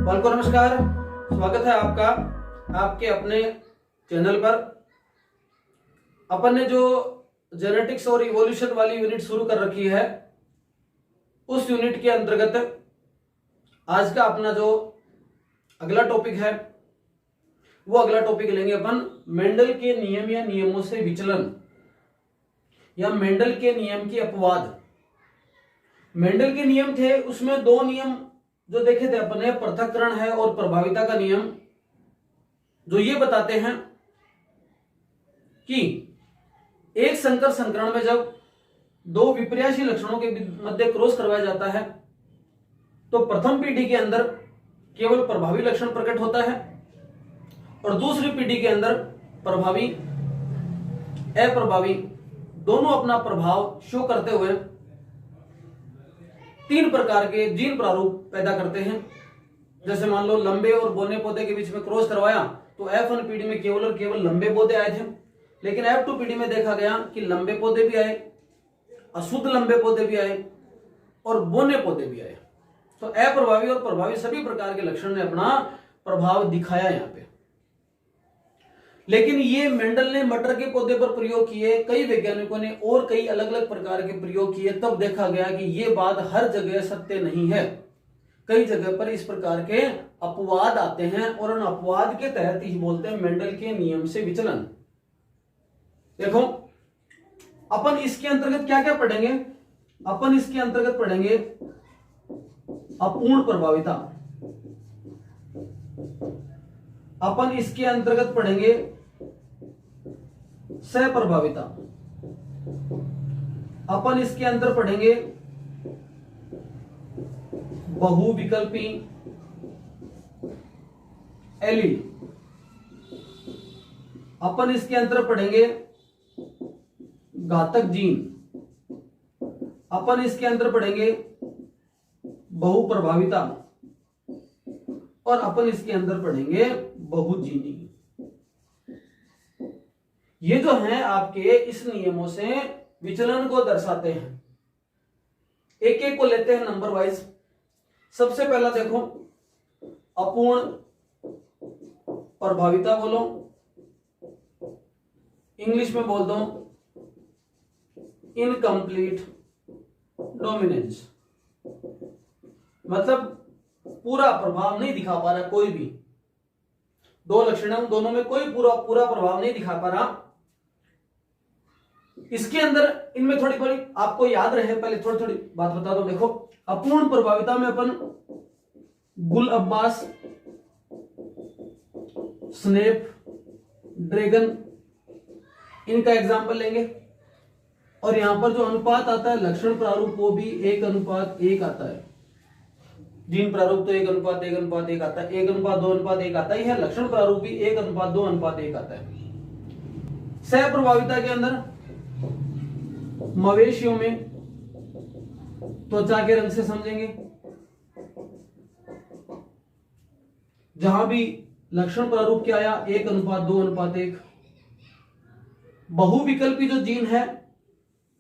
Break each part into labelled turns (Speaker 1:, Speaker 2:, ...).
Speaker 1: बाल को नमस्कार, स्वागत है आपका आपके अपने चैनल पर। अपन ने जो जेनेटिक्स और इवोल्यूशन वाली यूनिट शुरू कर रखी है, उस यूनिट के अंतर्गत आज का अपना जो अगला टॉपिक है वो अगला टॉपिक लेंगे अपन मेंडल के नियम या नियमों से विचलन या मेंडल के नियम की अपवाद। मेंडल के नियम थे, उसमें दो नियम जो देखे थे अपन ने, पृथक्करण है और प्रभाविता का नियम, जो ये बताते हैं कि एक संकर संकरण में जब दो विपर्यासी लक्षणों के मध्य क्रॉस करवाया जाता है तो प्रथम पीढ़ी के अंदर केवल प्रभावी लक्षण प्रकट होता है और दूसरी पीढ़ी के अंदर प्रभावी अप्रभावी दोनों अपना प्रभाव शो करते हुए तीन प्रकार के जीन प्रारूप पैदा करते हैं। जैसे मान लो लंबे और बोने पौधे के बीच में क्रॉस करवाया तो F1 पीढ़ी में केवल और केवल लंबे पौधे आए थे, लेकिन F2 पीढ़ी में देखा गया कि लंबे पौधे भी आए, अशुद्ध लंबे पौधे भी आए और बोने पौधे भी आए। तो अप्रभावी और प्रभावी सभी प्रकार के लक्षण ने अपना प्रभाव दिखाया यहाँ पे। लेकिन ये मेंडल ने मटर के पौधे पर प्रयोग किए, कई वैज्ञानिकों ने और कई अलग अलग प्रकार के प्रयोग किए, तब देखा गया कि ये बात हर जगह सत्य नहीं है। कई जगह पर इस प्रकार के अपवाद आते हैं और उन अपवाद के तहत ही बोलते हैं मेंडल के नियम से विचलन। देखो अपन इसके अंतर्गत क्या क्या पढ़ेंगे, अपन इसके अंतर्गत पढ़ेंगे अपूर्ण प्रभाविता, अपन इसके अंतर्गत पढ़ेंगे सहप्रभाविता, अपन इसके अंदर पढ़ेंगे बहुविकल्पी एलील, अपन इसके अंदर पढ़ेंगे घातक जीन, अपन इसके अंदर पढ़ेंगे बहुप्रभाविता और अपन इसके अंदर पढ़ेंगे बहुजीनी। ये जो हैं आपके इस नियमों से विचलन को दर्शाते हैं। एक एक को लेते हैं नंबर वाइज। सबसे पहला देखो अपूर्ण प्रभाविता, बोलो इंग्लिश में बोल दो इनकम्प्लीट डोमिनेंस, मतलब पूरा प्रभाव नहीं दिखा पा रहा कोई भी। दो लक्षण है, दोनों में कोई पूरा प्रभाव नहीं दिखा पा रहा। इसके अंदर इनमें थोड़ी थोड़ी आपको याद रहे, पहले थोड़ी थोड़ी बात बता दो। देखो अपूर्ण प्रभाविता में अपन गुल अब्बास, स्नेप, ड्रैगन इनका एग्जाम्पल लेंगे और यहां पर जो अनुपात आता है लक्षण प्रारूप वो भी 1:1 आता है। जीन प्रारूप तो 1:1:1 आता है, 1:2:1 आता है, लक्षण प्रारूप भी 1:2:1 आता है। सहप्रभाविता के अंदर मवेशियों में त्वचा के रंग से समझेंगे, जहां भी लक्षण प्रारूप क्या आया 1:2:1। बहुविकल्पी जो जीन है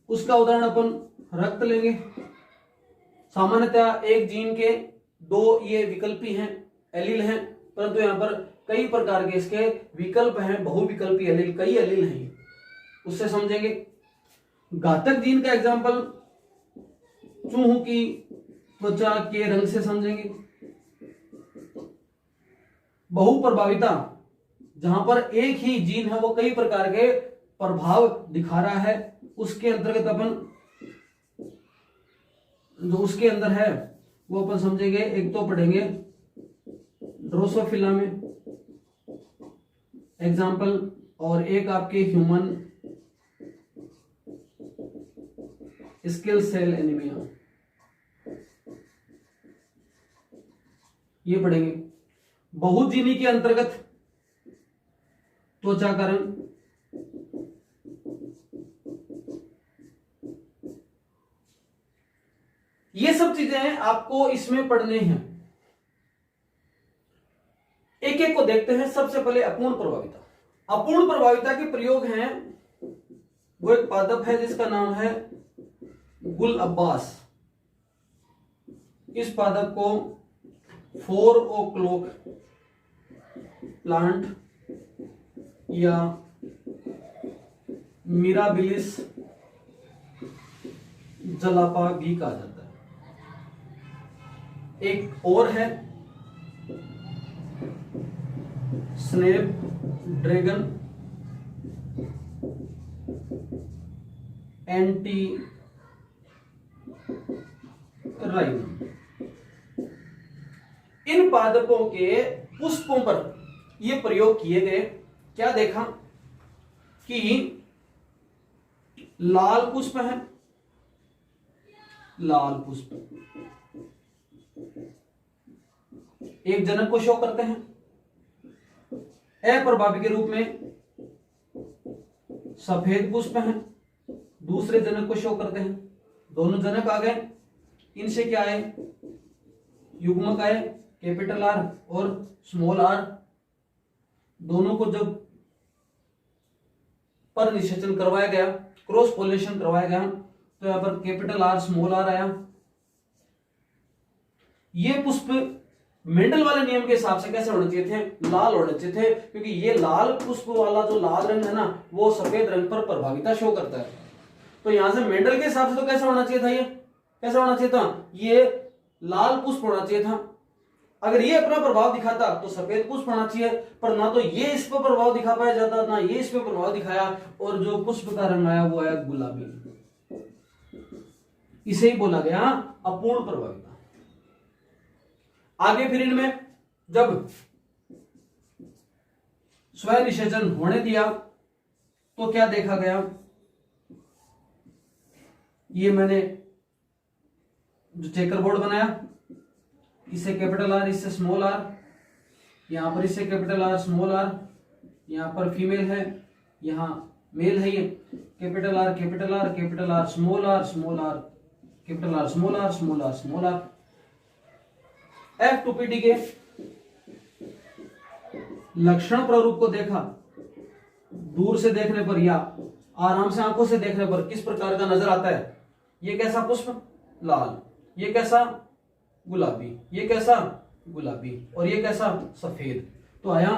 Speaker 1: उसका उदाहरण अपन रक्त लेंगे। सामान्यतः एक जीन के दो ये विकल्पी हैं, एलील हैं, परंतु यहां पर कई प्रकार के इसके विकल्प हैं, बहुविकल्पी एलील, कई एलील हैं, उससे समझेंगे। घातक जीन का एग्जांपल चूहों की त्वचा के रंग से समझेंगे। बहुप्रभाविता, जहां पर एक ही जीन है वो कई प्रकार के प्रभाव दिखा रहा है, उसके अंतर्गत अपन जो उसके अंदर है वो अपन समझेंगे। एक तो पढ़ेंगे ड्रोसोफिला में एग्जाम्पल, और एक आपके ह्यूमन स्किल सेल एनीमिया, ये पढ़ेंगे। बहुजीनी के अंतर्गत त्वचा का रंग, ये सब चीजें आपको इसमें पढ़ने हैं। एक एक को देखते हैं। सबसे पहले अपूर्ण प्रभाविता। अपूर्ण प्रभाविता के प्रयोग हैं, वो एक पादप है जिसका नाम है गुल अब्बास। इस पादप को 4 o'clock प्लांट या मिराबिलिस जलापा भी कहा जाता है। एक और है स्नैप ड्रैगन एंटी राइम। इन पादपों के पुष्पों पर ये प्रयोग किए गए। क्या देखा कि लाल पुष्प है, लाल पुष्प एक जनक को शो करते हैं, अप्रभावी के रूप में सफेद पुष्प हैं, दूसरे जनक को शो करते हैं। दोनों जनक आ गए, इनसे क्या आए, युग्मक आए, कैपिटल आर और स्मॉल आर। दोनों को जब पर निषेचन करवाया गया, क्रॉस पोलिनेशन करवाया गया, तो यहां पर कैपिटल आर स्मॉल आर आया। ये पुष्प मेंडल वाले नियम के हिसाब से कैसे होने चाहिए थे, लाल होने चाहिए थे, क्योंकि ये लाल पुष्प वाला जो लाल रंग है ना, वो सफेद रंग पर प्रभाविता शो करता है। तो यहां से मेंडल के हिसाब से तो कैसा होना चाहिए था, ये कैसा होना चाहिए था, ये लाल पुष्प होना चाहिए था। अगर ये अपना प्रभाव दिखाता तो सफेद पुष्प होना चाहिए, पर ना तो ये इस पर प्रभाव दिखा पाया जाता, ना ये इस पर प्रभाव दिखाया, और जो पुष्प का रंग आया वो आया गुलाबी। इसे ही बोला गया अपूर्ण प्रभाविता। आगे फिर इनमें जब स्वयं निषेचन होने दिया तो क्या देखा गया, ये मैंने जो चेकर बोर्ड बनाया, इससे कैपिटल आर, इससे स्मॉल आर, यहां पर इससे कैपिटल आर स्मॉल आर, यहां पर फीमेल है, यहां मेल है, ये capital R capital R capital R small R small R capital R small R small R small R. F2PD के लक्षण प्रारूप को देखा, दूर से देखने पर या आराम से आंखों से देखने पर किस प्रकार का नजर आता है। ये कैसा पुष्प, लाल, ये कैसा गुलाबी, ये कैसा गुलाबी, और ये कैसा सफेद। तो आया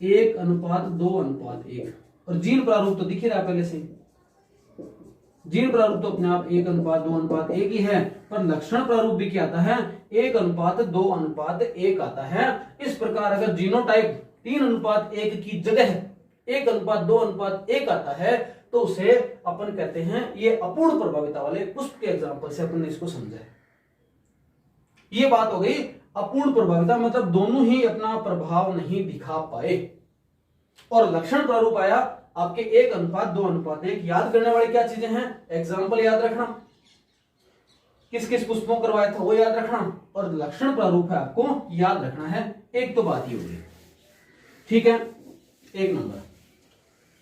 Speaker 1: 1:2:1। और जीन प्रारूप तो दिख ही रहा है पहले से, जीन प्रारूप तो अपने आप 1:2:1 ही है, पर लक्षण प्रारूप भी क्या आता है, 1:2:1 आता है। इस प्रकार अगर जीनोटाइप 3:1 की जगह 1:2:1 आता है तो उसे अपन कहते हैं ये अपूर्ण प्रभाविता वाले पुष्प के एग्जाम्पल से अपन ने इसको समझा है। ये बात हो गई अपूर्ण प्रभाविता, मतलब दोनों ही अपना प्रभाव नहीं दिखा पाए। और लक्षण प्रारूप आया आपके 1:2:1। याद करने वाली क्या चीजें हैं, एग्जाम्पल याद रखना, किस किस पुष्पों करवाया था वो याद रखना, और लक्षण प्रारूप है आपको याद रखना है। एक तो बात ही होगी, ठीक है। 1 नंबर।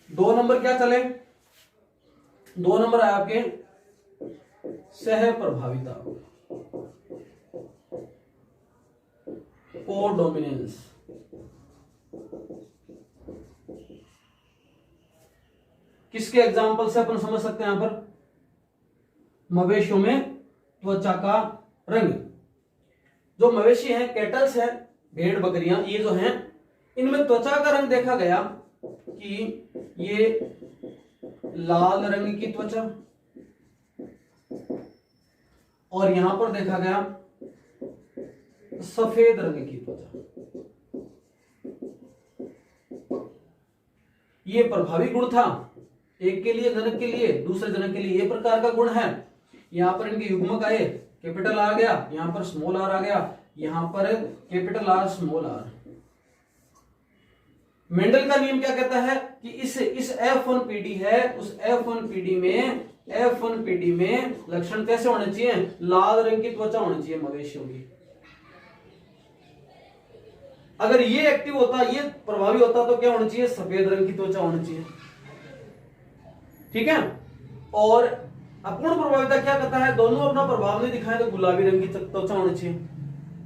Speaker 1: 2 नंबर क्या चले, 2 नंबर है आपके सह प्रभाविता, कोडोमिनेंस। किसके एग्जाम्पल से अपन समझ सकते हैं, यहां पर मवेशियों में त्वचा का रंग, जो मवेशी हैं, कैटल्स हैं, भेड़ बकरियां, ये जो हैं, इनमें त्वचा का रंग देखा गया कि ये लाल रंग की त्वचा, और यहां पर देखा गया सफेद रंग की त्वचा। ये प्रभावी गुण था, एक के लिए जनक के लिए, दूसरे जनक के लिए ये प्रकार का गुण है। यहां पर इनके युग्मक आए, कैपिटल आ गया, यहां पर स्मॉल आर आ गया, यहां पर capital R small R. Mendel का नियम क्या कहता है कि इस F1PD है, उस F1PD में लक्षण कैसे होने चाहिए, लाल रंग की त्वचा होनी चाहिए मवेशियों की। अगर ये एक्टिव होता, ये प्रभावी होता, तो क्या होना चाहिए, सफेद रंग की त्वचा होनी चाहिए, ठीक है। और अपूर्ण प्रभाविता क्या कहता है, दोनों अपना प्रभाव नहीं दिखाए तो गुलाबी रंग की त्वचा होनी चाहिए।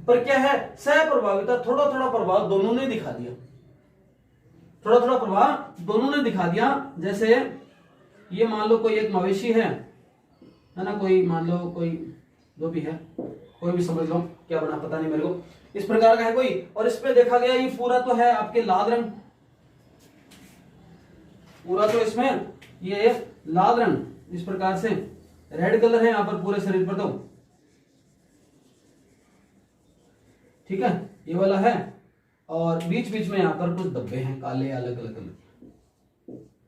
Speaker 1: पर क्या है, सह प्रभाविता थोड़ा थोड़ा प्रभाव दोनों ने दिखा दिया, थोड़ा थोड़ा प्रभाव दोनों ने दिखा दिया। जैसे ये मान लो कोई एक मवेशी है ना, कोई मान लो कोई जो भी है, कोई भी समझ लो, क्या बना पता नहीं मेरे को, इस प्रकार का है कोई। और इस पे देखा गया ये पूरा तो है आपके लाल रंग, पूरा तो इसमें ये लाल रंग, इस प्रकार से रेड कलर है यहाँ पर पूरे शरीर पर, तो ठीक है ये वाला है। और बीच बीच में यहाँ पर कुछ धब्बे हैं काले अलग अलग कलर,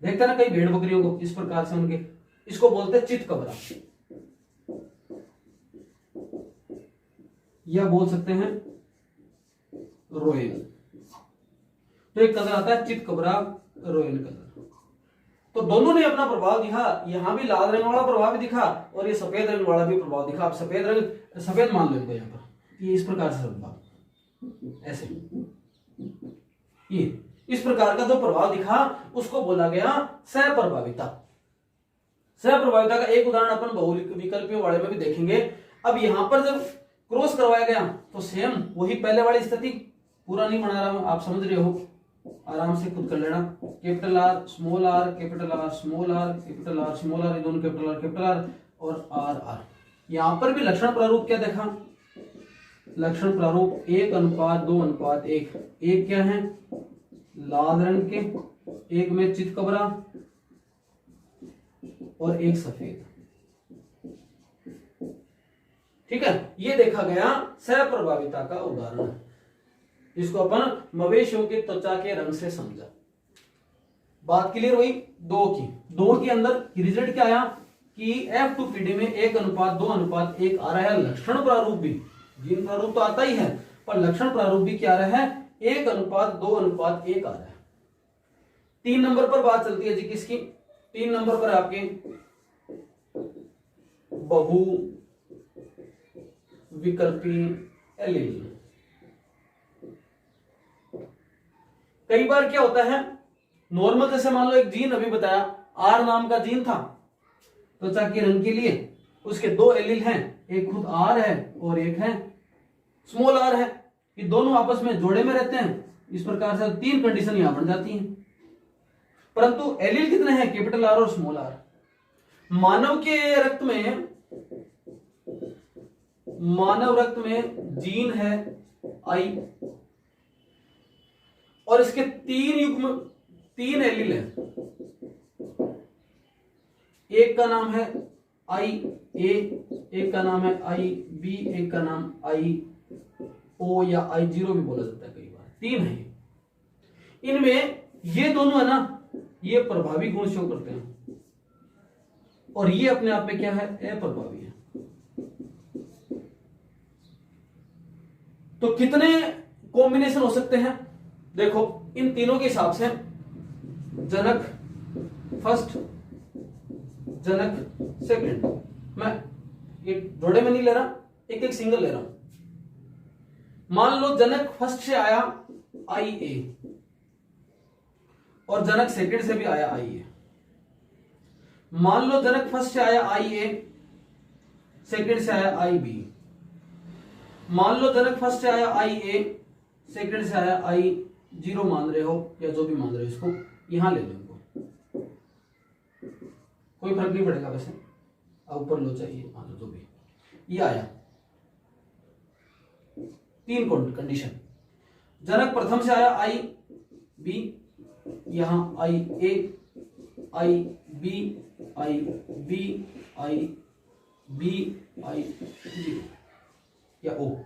Speaker 1: देखते हैं ना कई भेड़ बकरियों को इस प्रकार से उनके, इसको बोलते हैं चितकबरा, या बोल सकते हैं रोयल। तो एक कलर आता है चितकबरा रोयल कलर। तो दोनों ने अपना प्रभाव दिखा, यहां भी लाल रंग वाला प्रभाव भी दिखा और ये सफेद रंग वाला भी प्रभाव दिखा। आप सफेद रंग सफेद मान लो इनको यहाँ पर, ये इस प्रकार से प्रभाव ऐसे, ये इस प्रकार का जो प्रभाव दिखा उसको बोला गया सहप्रभाविता। सहप्रभाविता का एक उदाहरण अपन बहुविकल्पियों वाले में भी देखेंगे। अब यहां पर जब क्रॉस करवाया गया तो सेम वही पहले वाली स्थिति, पूरा नहीं बना रहा हूं, आप समझ रहे हो, आराम से खुद कर लेना। Capital R small R, capital R small R, capital R small R, ये दोनों कैपिटल आर और आर आर। यहां पर भी लक्षण प्रारूप क्या देखा, लक्षण प्रारूप 1:2:1। एक क्या है लाल रंग के, एक में चितकबरा और एक सफेद, ठीक है। ये देखा गया सहप्रभाविता का उदाहरण है, जिसको अपन मवेशियों की त्वचा के रंग से समझा। बात क्लियर हुई दो की अंदर रिजल्ट क्या आया कि F2PD में 1:2:1 आ रहा है। लक्षण प्रारूप भी, जीन प्रारूप तो आता ही है पर लक्षण प्रारूप भी क्या आ रहा है 1:2:1 आ रहा है। 3 नंबर पर बात चलती है जी किसकी, 3 नंबर पर आपके बहु विकल्पी एलील। कई बार क्या होता है नॉर्मल, जैसे मान लो एक जीन अभी बताया आर नाम का जीन था त्वचा के रंग के लिए, उसके 2 एलील हैं, एक खुद आर है और एक है स्मॉल आर है। ये दोनों आपस में जोड़े में रहते हैं, इस प्रकार से 3 कंडीशन यहां बन जाती हैं। परंतु एलील कितने हैं, कैपिटल आर और स्मॉल आर। मानव रक्त में जीन है आई और इसके 3 एलील हैं। एक का नाम है आई ए, एक का नाम है आई बी, एक का नाम आई ओ या आई जीरो भी बोला जाता है कई बार। 3 है, इनमें ये दोनों है ना, ये प्रभावी गुण शो करते हैं और ये अपने आप में क्या है अप्रभावी है। तो कितने कॉम्बिनेशन हो सकते हैं देखो इन तीनों के हिसाब से, जनक फर्स्ट, जनक सेकंड। मैं ये जोड़े में नहीं ले रहा, एक एक सिंगल ले रहा हूं। मान लो जनक फर्स्ट से आया आई ए और जनक सेकंड से भी आया आई ए। मान लो जनक फर्स्ट से आया आई ए, सेकंड से आया आई बी। मान लो जनक फर्स्ट से आया आई ए, सेकंड से आया आई जीरो मान रहे हो या जो भी मान रहे हो, इसको यहां ले लो, इनको कोई फर्क नहीं पड़ेगा वैसे, ऊपर लो चाहिए मान लो जो भी, ये आया 3 कंडीशन। जनक प्रथम से आया आई बी, यहां आई ए, आई बी, आई बी, आई बी, आई जीरो या ओ,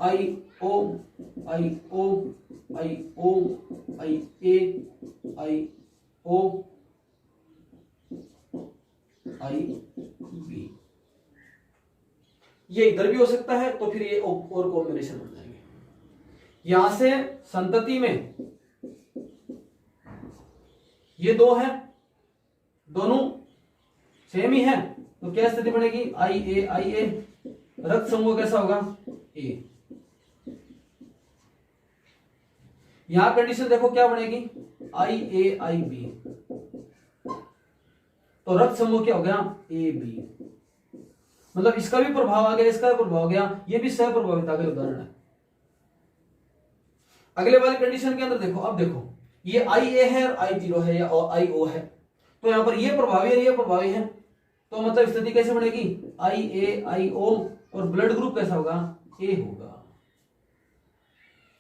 Speaker 1: आई ओ, आई ओ, आई ओ, आई ए, आई ओ, आई बी। ये इधर भी हो सकता है तो फिर ये और कॉम्बिनेशन बन जाएंगे। यहां से संतति में ये 2 है, दोनों सेम ही है, तो क्या स्थिति बनेगी आई ए आई ए। रक्त समूह कैसा होगा ए। यहां कंडीशन देखो क्या बनेगी आई ए आई बी, तो रक्त समूह क्या हो गया ए बी। मतलब इसका भी प्रभाव आ गया, इसका भी प्रभाव आ गया, ये भी सहप्रभाविता का उदाहरण है। अगले वाली कंडीशन के अंदर देखो, अब देखो ये आई ए है और आई जीरो है या आई ओ है, तो यहां पर ये प्रभावी है ये प्रभावी है, तो मतलब स्थिति कैसे बनेगी आई ए आई ओ और ब्लड ग्रुप कैसा होगा ए होगा।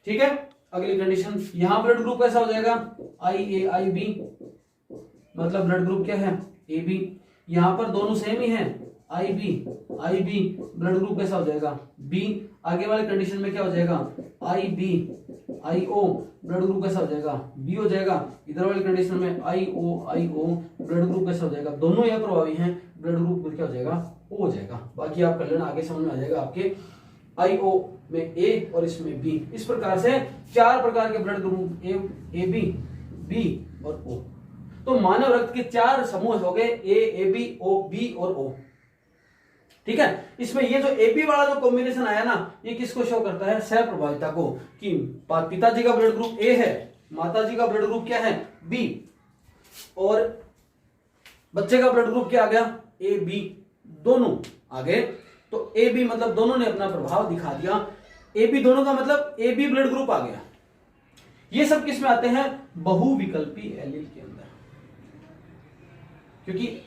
Speaker 1: ठीक है, अगली कंडीशन, यहां ब्लड ग्रुप कैसा हो जाएगा, आई ए आई बी, मतलब ब्लड ग्रुप क्या है, ए बी। यहां पर दोनों सेम ही हैं, आई बी ब्लड ग्रुप कैसा हो जाएगा, बी। आगे वाले कंडीशन में क्या हो जाएगा, I B I O blood group कैसा हो जाएगा, बी हो जाएगा। इधर वाली कंडीशन में आई ओ ब्लड ग्रुप कैसा हो जाएगा, दोनों यह प्रभावी हैं, ब्लड ग्रुप क्या हो जाएगा, ओ हो जाएगा। बाकी आप कर लेना, आगे समझ में आ जाएगा आपके। आई ओ में ए और इसमें बी, इस प्रकार से 4 प्रकार के ब्लड ग्रुप, ए बी और ओ। तो मानव रक्त के 4 समूह हो गए, ए बी ओ बी और ओ। ठीक है, इसमें ये जो ए बी वाला जो कॉम्बिनेशन आया ना, ये किसको शो करता है, सह प्रभाविता को, कि पिताजी का ब्लड ग्रुप ए है, माताजी का ब्लड ग्रुप क्या है, बी, और बच्चे का ब्लड ग्रुप क्या आ गया, ए बी, दोनों आ गए। तो ए बी मतलब दोनों ने अपना प्रभाव दिखा दिया, ए बी दोनों का मतलब ए बी ब्लड ग्रुप आ गया। ये सब किस में आते हैं, बहुविकल्पी एलील के अंदर, क्योंकि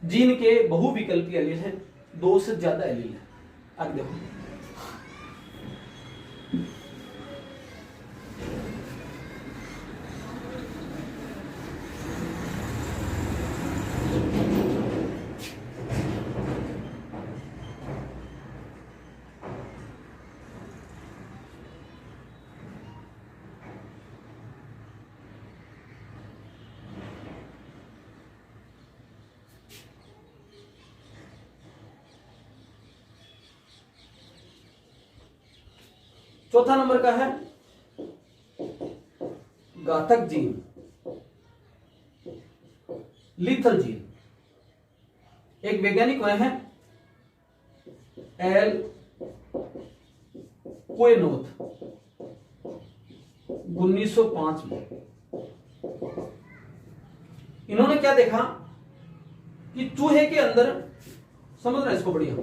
Speaker 1: जीन के बहुविकल्पी एलील हैं, 2 से ज्यादा एलील है। आगे देखो, चौथा नंबर का है घातक जीन, लीथल जीन। एक वैज्ञानिक हुए हैं एल कोएनोथ, 1905 में। इन्होंने क्या देखा कि चूहे के अंदर, समझ रहे इसको बढ़िया,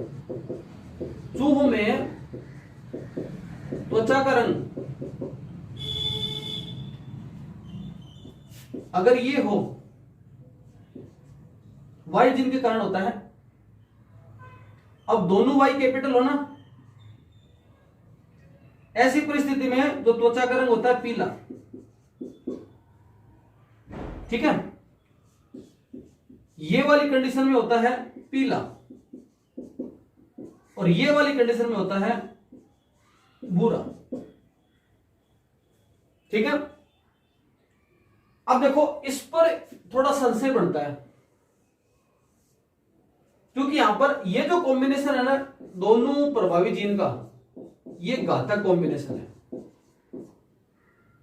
Speaker 1: चूहों में त्वचा का रंग अगर ये हो, वाई जीन के कारण होता है। अब दोनों वाई कैपिटल हो ना, ऐसी परिस्थिति में जो त्वचा का रंग होता है पीला, ठीक है, ये वाली कंडीशन में होता है पीला, और ये वाली कंडीशन में होता है भूरा। ठीक है, अब देखो इस पर थोड़ा संशय बनता है, क्योंकि यहां पर ये जो कॉम्बिनेशन है ना दोनों प्रभावी जीन का, ये घातक कॉम्बिनेशन है,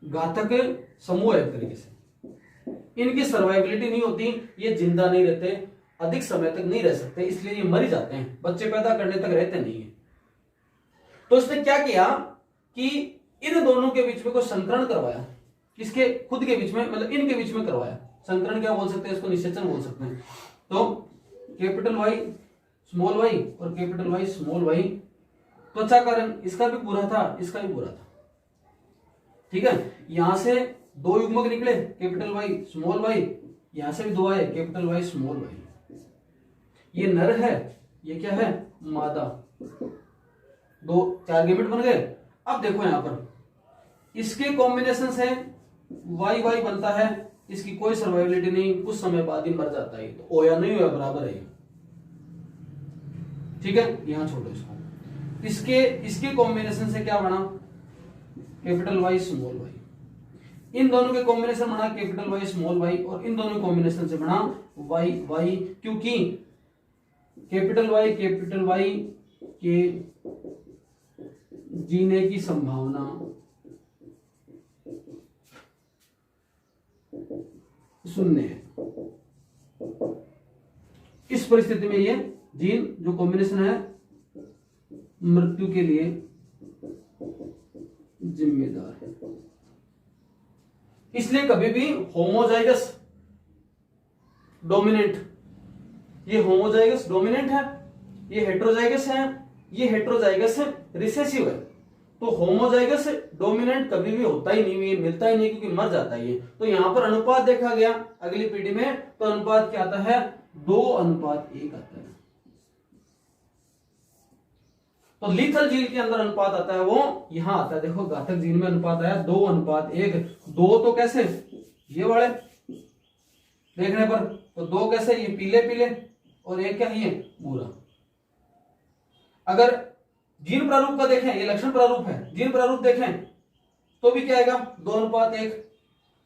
Speaker 1: घातक समूह है एक तरीके से। इनकी सर्वाइबिलिटी नहीं होती, ये जिंदा नहीं रहते, अधिक समय तक नहीं रह सकते, इसलिए ये मर जाते हैं, बच्चे पैदा करने तक रहते नहीं है। तो इसने क्या किया कि इन दोनों के बीच में कोई संकरण करवाया, किसके, खुद के बीच में, मतलब इनके बीच में करवाया। संकरण क्या बोल सकते हैं इसको, निषेचन बोल सकते हैं। तो कैपिटल वाई स्मॉल वाई और कैपिटल वाई स्मॉल वाई, त्वचा का रंग इसका भी पूरा था, इसका भी पूरा था। ठीक है, यहां से 2 युग्मक निकले, कैपिटल वाई स्मॉल वाई, यहां से भी 2 आए, कैपिटल वाई स्मॉल वाई। ये नर है, ये क्या है, मादा, 4 गैमेट बन गए। अब देखो यहां पर इसके कॉम्बिनेशन से वाई वाई बनता है, इसकी कोई सर्वाइबिलिटी नहीं, कुछ समय बाद ही मर जाता है। तो ओया नहीं हुआ, बराबर है। ठीक है, यहां छोड़ो इसको। इसके कॉम्बिनेशन से क्या बना, कैपिटल वाई स्मॉल वाई। इन दोनों के कॉम्बिनेशन बना कैपिटल वाई स्मॉल वाई, और इन दोनों कॉम्बिनेशन से बना वाई वाई, क्योंकि कैपिटल वाई के जीने की संभावना शून्य है। इस परिस्थिति में ये जीन जो कॉम्बिनेशन है मृत्यु के लिए जिम्मेदार है। इसलिए कभी भी होमोजाइगस डोमिनेंट, ये होमोजाइगस डोमिनेंट है, ये हेट्रोजाइगस है, ये हेट्रोजाइगस रिसेसिव है। तो होमोजाइगस डोमिनेंट कभी भी होता ही नहीं, ये मिलता ही नहीं, क्योंकि मर जाता है ये। तो यहां पर अनुपात देखा गया अगली पीढ़ी में, तो अनुपात क्या आता है, 2:1 आता है। तो लीथल जीन के अंदर अनुपात आता है वो यहां आता है, देखो घातक जीन में अनुपात आया 2:1। 2 तो कैसे, ये वाले देखने पर, तो 2 कैसे, ये पीले पीले, और एक क्या, ये भूरा। अगर जीन प्रारूप का देखें, ये लक्षण प्रारूप है, जीन प्रारूप देखें तो भी क्या आएगा 2:1,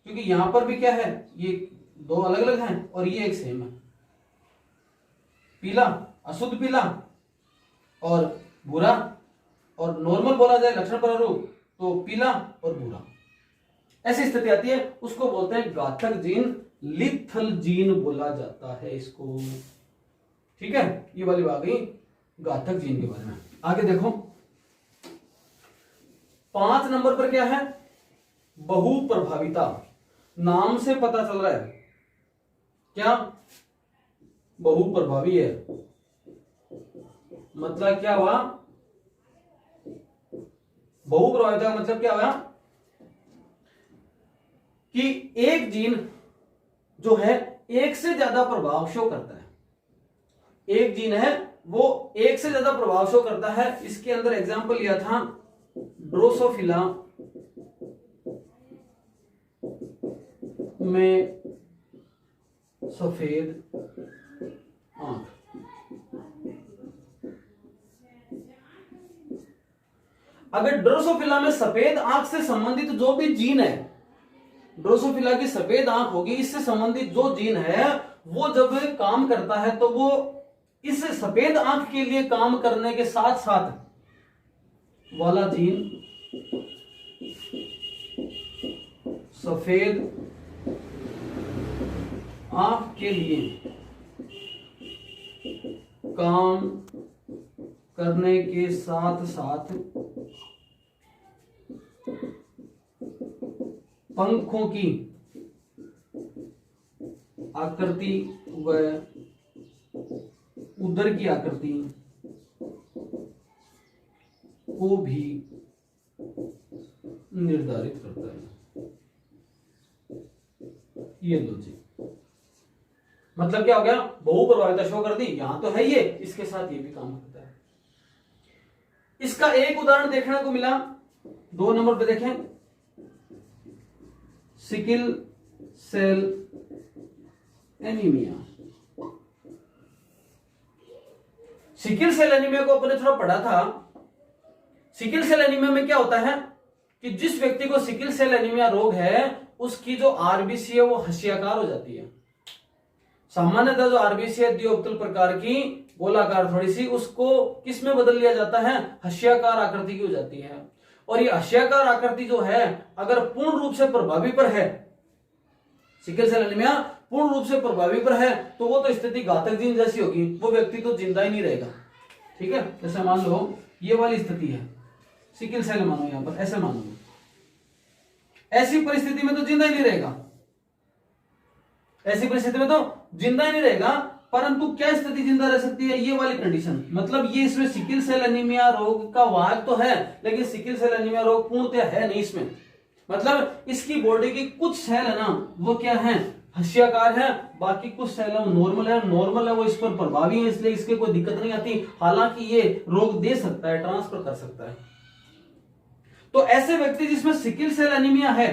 Speaker 1: क्योंकि यहां पर भी क्या है, ये 2 अलग अलग हैं और ये एक सेम है। पीला, अशुद्ध पीला और भूरा, और नॉर्मल बोला जाए लक्षण प्रारूप तो पीला और भूरा। ऐसी स्थिति आती है, उसको बोलते हैं घातक जीन, लिथल जीन बोला जाता है इसको। ठीक है, ये वाली बात गई घातक जीन के बारे में। आगे देखो 5 नंबर पर क्या है, बहुप्रभाविता। नाम से पता चल रहा है क्या बहुप्रभावी है, मतलब क्या हुआ, बहुप्रभाविता का मतलब क्या हुआ कि एक जीन जो है एक से ज्यादा प्रभाव शो करता है। एक जीन है वो एक से ज्यादा प्रभाव शो करता है। इसके अंदर एग्जांपल लिया था ड्रोसोफिला में सफेद आंख। अगर ड्रोसोफिला में सफेद आंख से संबंधित जो भी जीन है, ड्रोसोफिला की सफेद आंख होगी, इससे संबंधित जो जीन है वो जब काम करता है तो वो इस सफेद आंख के लिए काम करने के साथ साथ वाला जीन सफेद आंख के लिए काम करने के साथ साथ पंखों की आकृति व उदर की आकृति को भी निर्धारित करता है। ये लो जी, मतलब क्या हो गया, बहुप्रभाविता शो कर दी, यहां तो है ये, इसके साथ ये भी काम करता है। इसका एक उदाहरण देखने को मिला 2 नंबर पे देखें, sickle cell anaemia. Sickle cell anaemia को अपने थोड़ा पढ़ा था। सिकिल सेल एनीमिया में क्या होता है कि जिस व्यक्ति को सिकिल सेल एनीमिया रोग है उसकी जो आरबीसी है वो हस्याकार हो जाती है। सामान्यतः जो आरबीसी है द्विअवतल प्रकार की गोलाकार थोड़ी सी, उसको किस में बदल लिया जाता है, हस्याकार आकृति की हो जाती है। और ये हस्याकार आकृति जो है अगर पूर्ण रूप से प्रभावी पर है, सिकल सेल एनीमिया पूर्ण रूप से प्रभावी पर है, तो वो तो स्थिति घातक जीन जैसी होगी, वो व्यक्ति तो जिंदा ही नहीं रहेगा। ठीक है, जैसे मान लो ये वाली स्थिति है, सिकल सेल मानो यहां पर, ऐसे मानो, ऐसी परिस्थिति में तो जिंदा ही नहीं रहेगा, ऐसी परिस्थिति में तो जिंदा ही नहीं रहेगा। परंतु क्या स्थिति जिंदा रह सकती है, ये वाली कंडीशन, मतलब ये इसमें सिकल सेल एनीमिया रोग का वाहक तो है लेकिन सिकल सेल एनीमिया रोग पूर्णतः है नहीं इसमें। मतलब इसकी बॉडी की कुछ सेल है ना वो क्या है, हस्याकार है, बाकी कुछ सेल नॉर्मल है, वो इस पर प्रभावी है, इसलिए इसके कोई दिक्कत नहीं आती। हालांकि ये रोग दे सकता है, ट्रांसफर कर सकता है। तो ऐसे व्यक्ति जिसमें सिकल सेल एनीमिया है,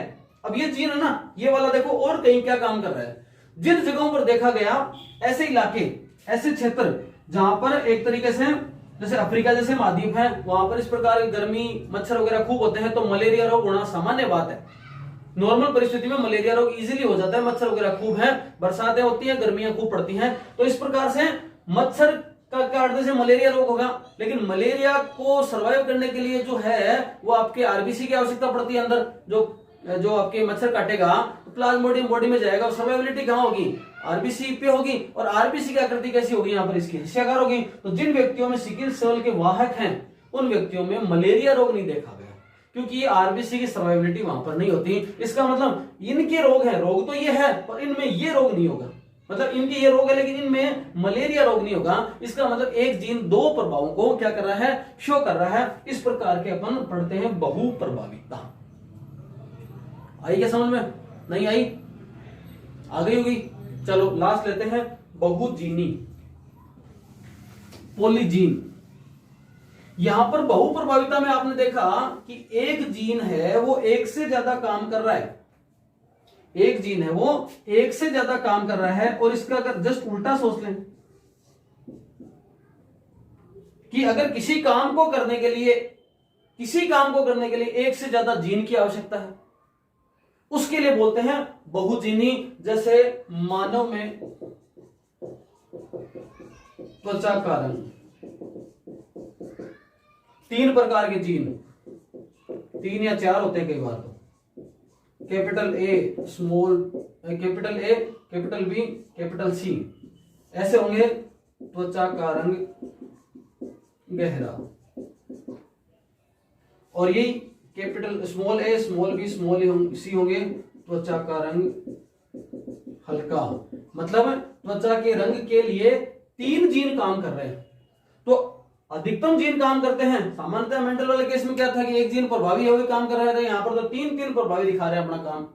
Speaker 1: अब ये जीन है ना, ये वाला देखो और कहीं क्या काम कर रहा है। जिन जगहों पर देखा गया ऐसे इलाके, ऐसे क्षेत्र जहां पर एक तरीके से जैसे अफ्रीका जैसे महाद्वीप है, वहां पर इस प्रकार की गर्मी मच्छर वगैरह खूब होते हैं, तो मलेरिया रोग होना सामान्य बात है। नॉर्मल परिस्थिति में मलेरिया रोग इजीली हो जाता है, मच्छर वगैरह खूब है, बरसातें होती हैं, गर्मियां खूब पड़ती हैं, तो इस प्रकार से मच्छर का काटने से मलेरिया रोग होगा। लेकिन मलेरिया को सर्वाइव करने के लिए जो है वो आपके आरबीसी की आवश्यकता पड़ती है अंदर, जो आपके मच्छर काटेगा तो प्लाज्मोडियम बॉडी में जाएगा, सर्वाइवलिटी कहां होगी, आरबीसी पे होगी, और आरबीसी की आकृति कैसी होगी, यहां पर इसकी हस्याकार होगी। तो जिन व्यक्तियों में सिकल सेल के वाहक हैं उन व्यक्तियों में मलेरिया रोग नहीं देखा गया, क्योंकि ये आरबीसी की सर्वाइवलिटी वहां पर नहीं होती। इसका मतलब इनके रोग है, रोग तो ये है पर इनमें ये रोग नहीं होगा, मतलब इनके ये रोग है लेकिन इनमें मलेरिया रोग नहीं होगा। इसका मतलब एक जीन दो प्रभावों को क्या कर रहा है, शो कर रहा है। इस प्रकार के अपन पढ़ते हैं बहुप्रभाविता। आई क्या समझ में, नहीं आई, आ गई होगी। चलो लास्ट लेते हैं बहुजीनी, पॉलीजीन। यहां पर बहुप्रभाविता में आपने देखा कि एक जीन है वो एक से ज्यादा काम कर रहा है, एक जीन है वो एक से ज्यादा काम कर रहा है। और इसका अगर जस्ट उल्टा सोच लें कि अगर किसी काम को करने के लिए एक से ज्यादा जीन की आवश्यकता है, उसके लिए बोलते हैं बहुजीनी। जैसे मानव में त्वचा का रंग, 3 प्रकार के जीन, 3 या 4 होते हैं कई बार तो, capital A, small, capital A, capital B, capital C, ऐसे होंगे। त्वचा का रंग गहरा, और यही capital small A, small B, small C होंगे त्वचा का रंग हल्का। मतलब त्वचा के रंग के लिए 3 जीन काम कर रहे हैं। तो अधिकतम जीन काम करते हैं। सामान्यतः मेंटल वाले केस में क्या था कि एक जीन प्रभावी है, काम कर रहे थे। यहाँ पर तो 3 प्रभावी दिखा रहे हैं अपना काम,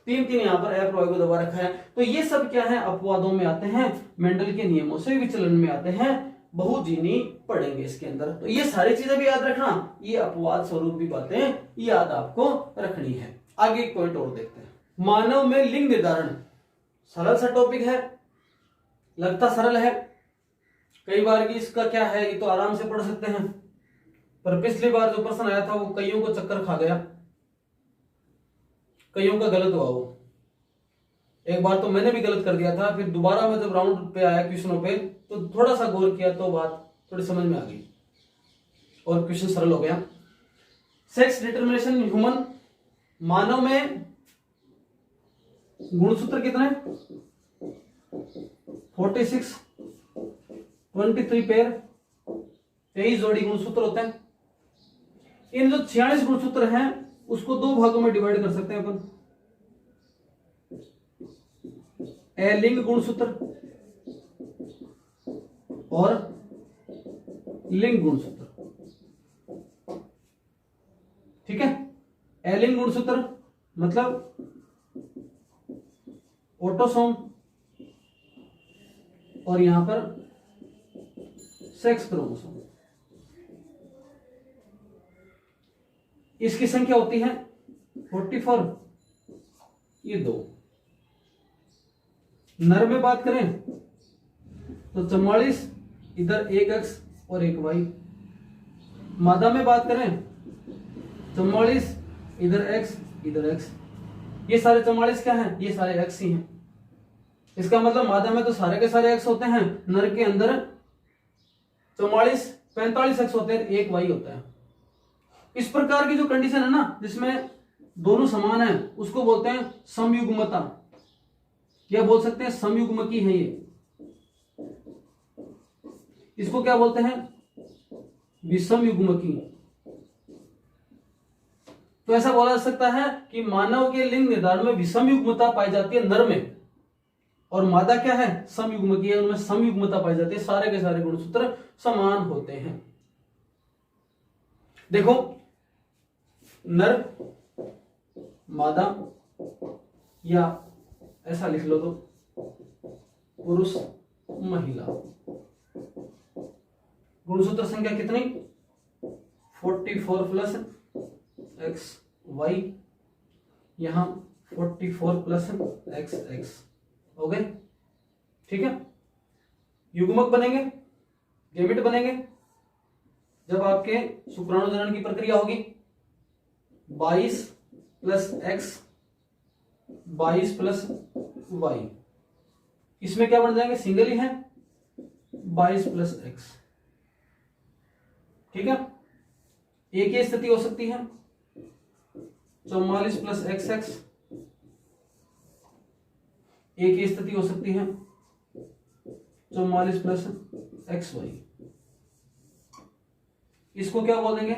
Speaker 1: 3 यहाँ पर अप्रभावी को दबा रखा है। तो ये सब क्या है, अपवादों में आते हैं, मेंडल के नियमों से विचलन में आते हैं, बहुजीनी पढ़ेंगे इसके अंदर। तो ये सारी चीजें भी याद रखना, ये अपवाद स्वरूप भी बातें याद आपको रखनी है। आगे एक पॉइंट और देखते हैं, मानव में लिंग निर्धारण। सरल सा टॉपिक है, लगता सरल है, कई बार की इसका क्या है, ये तो आराम से पढ़ सकते हैं, पर पिछली बार जो प्रश्न आया था वो कईयों को चक्कर खा गया, कईयों का गलत हुआ। वो एक बार तो मैंने भी गलत कर दिया था, फिर दोबारा मैं जब राउंड पे आया क्वेश्चनों पे तो थोड़ा सा गौर किया तो बात थोड़ी समझ में आ गई और क्वेश्चन सरल हो गया। सेक्स डिटर्मिनेशन ह्यूमन, मानव में गुणसूत्र कितने, 46, 23 पेयर, 23 जोड़ी गुणसूत्र होते हैं। इन जो 46 गुणसूत्र हैं उसको 2 भागों में डिवाइड कर सकते हैं अपन, अलिंग गुणसूत्र और लिंग गुणसूत्र। ठीक है, अलिंग गुणसूत्र मतलब ऑटोसोम और यहां पर सेक्स क्रोमोसोम। इसकी संख्या होती है 44, ये 2। नर में बात करें तो 44, इधर एक एक्स और एक वाई। मादा में बात करें 44, इधर एक्स इधर एक्स। ये सारे 44 क्या हैं, ये सारे एक्स ही हैं। इसका मतलब मादा में तो सारे के सारे एक्स होते हैं, नर के अंदर 44 45 एक्स होते हैं, एक वाई होता है। इस प्रकार की जो कंडीशन है ना, जिसमें दोनों समान है, उसको बोलते हैं समयुग्मता, या बोल सकते हैं समयुग्मकी है ये। इसको क्या बोलते हैं, विषमयुग्मकी। तो ऐसा बोला जा सकता है कि मानव के लिंग निर्धारण में विषमयुग्मता पाई जाती है नर में, और मादा क्या है, समयुग्मकी है, उनमें समयुग्मता पाई जाती है। सारे के सारे गुणसूत्र समान होते हैं। देखो, नर, मादा, या ऐसा लिख लो तो पुरुष, महिला। गुणसूत्र संख्या कितनी, 44 प्लस एक्स वाई, यहां 44 प्लस एक्स एक्स हो गए। ठीक है, युग्मक बनेंगे, गैमेट बनेंगे जब आपके शुक्राणुजनन की प्रक्रिया होगी। 22 प्लस एक्स, 22 प्लस वाई, इसमें क्या बन जाएंगे, सिंगल ही है, 22 प्लस एक्स। ठीक है, एक ही स्थिति हो सकती है, 44 प्लस एक्स एक्स, एक ही स्थिति हो सकती है 44 प्लस एक्स वाई। इसको क्या बोल देंगे,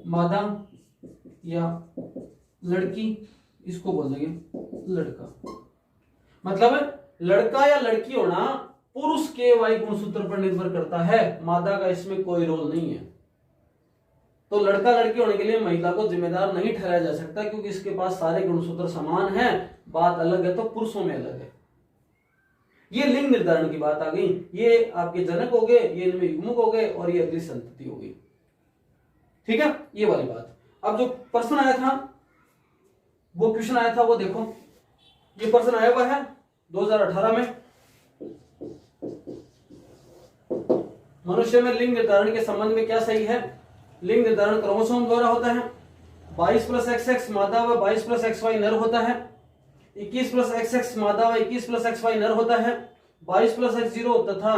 Speaker 1: मादा या लड़की, इसको बोल देंगे लड़का। मतलब लड़का या लड़की होना पुरुष के वाई गुणसूत्र पर निर्भर करता है, मादा का इसमें कोई रोल नहीं है। तो लड़का लड़की होने के लिए महिला को जिम्मेदार नहीं ठहराया जा सकता, क्योंकि इसके पास सारे गुणसूत्र समान हैं। बात अलग है तो पुरुषों में अलग है। ये लिंग निर्धारण की बात आ गई। ये आपके जनक हो गए, ये इनमें युग्मक हो गए और ये अगली संतति हो गई। ठीक है, ये वाली बात। अब जो प्रश्न आया था, वो क्वेश्चन आया था, वो देखो, ये प्रश्न आया हुआ है 2018 में। मनुष्य में लिंग निर्धारण के संबंध में क्या सही है? लिंग निर्धारण क्रोमोसोम द्वारा होता है। 22+XX मादा व 22+XY नर होता है। 21+XX मादा व 21+XY नर होता है। 22+X0 तथा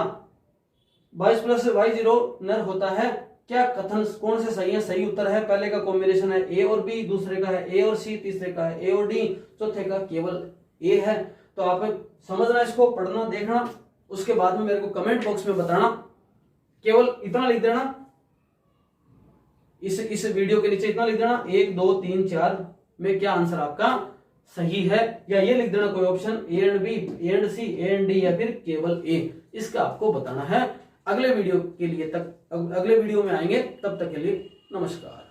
Speaker 1: 22+Y0 नर होता है। क्या कथन कौन से सही है? सही उत्तर है पहले का कॉम्बिनेशन है ए और बी, दूसरे का है ए और सी, तीसरे का है ए और डी, चौथे का केवल ए है। तो आप समझना, इसको पढ़ना, देखना, उसके बाद में मेरे को कमेंट बॉक्स में बताना। केवल इतना लिख देना, इस वीडियो के नीचे इतना लिख देना 1 2 3 4 में क्या आंसर आपका सही है, या ये लिख देना कोई option A and B, A and C, A and D, या फिर केवल ए। इसका आपको बताना है। अगले वीडियो के लिए अगले वीडियो में आएंगे, तब तक के लिए नमस्कार।